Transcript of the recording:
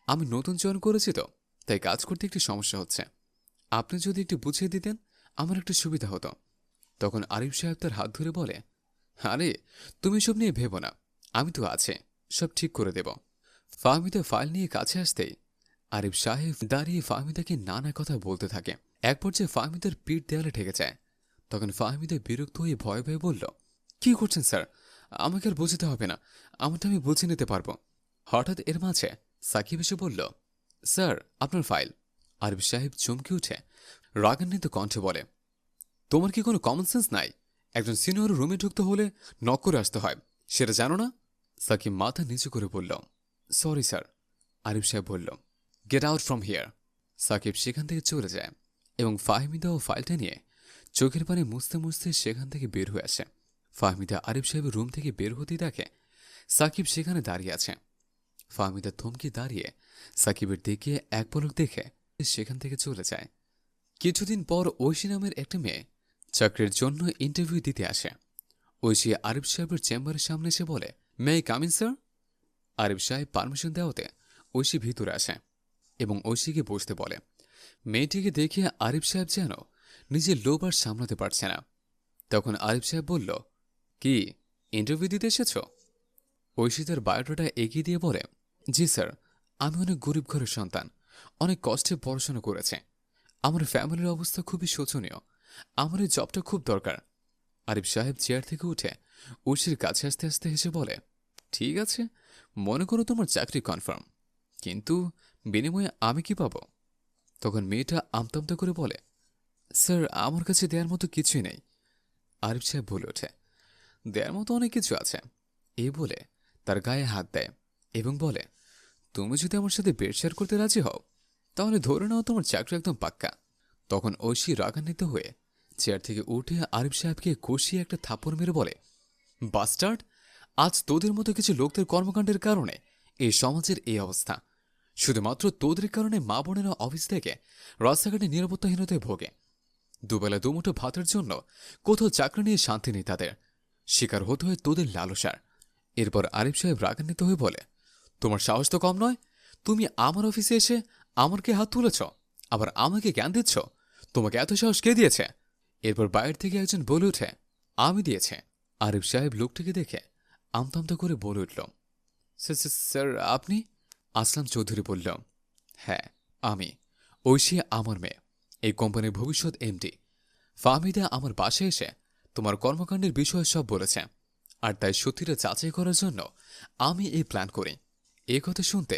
আমি নতুন জয়েন করেছি তো, তাই কাজ করতে একটু সমস্যা হচ্ছে। আপনি যদি একটু বুঝিয়ে দিতেন আমার একটু সুবিধা হতো। তখন আরিফ সাহেব তার হাত ধরে বলে, আরে তুমি সব নিয়ে ভেবো না, আমি তো আছে, সব ঠিক করে দেব। ফাহমিদা ফাইল নিয়ে কাছে আসতেই আরিফ সাহেব দাঁড়িয়ে ফাহমিদাকে নানা কথা বলতে থাকে। এক পর্যায়ে ফাহমিদার পিঠ দেয়ালে ঠেকে যায়। তখন ফাহমিদা বিরক্ত হয়ে ভয়ে ভয়ে বলল, কি করছেন স্যার? আমাকে আর বোঝাতে হবে না, আমারটা আমি বুঝে নিতে পারবো। হঠাৎ এর মাঝে সাকিব এসে বলল, স্যার আপনার ফাইল। আরিফ সাহেব চমকে উঠে রাগান্বিত কণ্ঠে বলে, তোমার কি কোনো কমন সেন্স নাই? একজন সিনিয়র রুমে ঢুকতে হলে নক করে আসতে হয়, সেটা জানো না? সাকিব মাথা নিচু করে বলল, সরি স্যার। আরিফ সাহেব বলল, get out from here. Sakib সেখান থেকে চলে যায় এবং ফাহমিদা ও ফাইলটা নিয়ে চোখের পানি মুছতে মুছতে সেখান থেকে বের হয়ে আসে। ফাহমিদা আরিফ সাহেবের রুম থেকে বের হতেই দেখে সাকিব সেখানে দাঁড়িয়ে আছে। ফাহমিদা থমকে দাঁড়িয়ে সাকিবের দিকে এক পলক দেখে সেখান থেকে চলে যায়। কিছুদিন পর ঐশী নামের একটা মেয়ে চাকরির জন্য ইন্টারভিউ দিতে আসে। ঐশী আরিফ সাহেবের চেম্বারের সামনে এসে বলে, may I come in sir? Arif Saheb permission দেওয়াতে ঐশী ভিতরে আসে এবং ঐশীকে বসতে বলে। মেয়েটিকে দেখে আরিফ সাহেব যেন নিজের লোভ আর সামলাতে পারছে না। তখন আরিফ সাহেব বলল, কি ইন্টারভিউ দিতে এসেছ? ঐশী তার বায়োডাটা এগিয়ে দিয়ে বলে, জি স্যার, আমি অনেক গরিব ঘরের সন্তান, অনেক কষ্টে পড়াশোনা করেছে। আমার ফ্যামিলির অবস্থা খুবই শোচনীয়, আমার এই জবটা খুব দরকার। আরিফ সাহেব চেয়ার থেকে উঠে ঐশীর কাছে আসতে আসতে হেসে বলে, ঠিক আছে, মনে করো তোমার চাকরি কনফার্ম, কিন্তু বিনিময়ে আমি কি পাবো? তখন মেয়েটা আমতামতা করে বলে, স্যার আমার কাছে দেওয়ার মতো কিছুই নেই। আরিফ সাহেব বলে ওঠে, দেওয়ার মতো অনেক কিছু আছে। এই বলে তার গায়ে হাত দেয় এবং বলে, তুমি যদি আমার সাথে বেড শেয়ার করতে রাজি হও তাহলে ধরে নাও তোমার চাকরি একদম পাক্কা। তখন ঐশী রাগান্বিত হয়ে চেয়ার থেকে উঠে আরিফ সাহেবকে কষিয়ে একটা থাপ্পড় মেরে বলে, বাস্টার্ড, আজ তোদের মতো কিছু লোকদের কর্মকাণ্ডের কারণে এই সমাজের এই অবস্থা। শুধুমাত্র তোদের কারণে মা বোনেরা অফিস থেকে রাস্তাঘাটে নিরাপত্তাহীনতায় ভোগে। দুবেলা দুমুঠো ভাতের জন্য কোথাও চাকরি নিয়ে শান্তি নেই তাদের, শিকার হতে হয় তোদের লালসার। এরপর আরিফ সাহেব রাগান্বিত হয়ে বলে, তোমার সাহস তো কম নয়, তুমি আমার অফিসে এসে আমার কে হাত তুলেছ, আবার আমাকে জ্ঞান দিচ্ছ? তোমাকে এত সাহস কে দিয়েছে? এরপর বাইরে থেকে একজন বলে ওঠে, আমি দিয়েছে। আরিফ সাহেব লোকটিকে দেখে আমতামতা করে বলে উঠল, স্যার আপনি? আসলাম চৌধুরী বলল, হ্যাঁ আমি। ঐশী আমার মেয়ে, এই কোম্পানির ভবিষ্যৎ এমডি। ফাহমিদা আমার বাসায় এসে তোমার কর্মকাণ্ডের বিষয়ে সব বলেছে, আর তাই সত্যিটা যাচাই করার জন্য আমি এই প্ল্যান করি। এই কথা শুনতে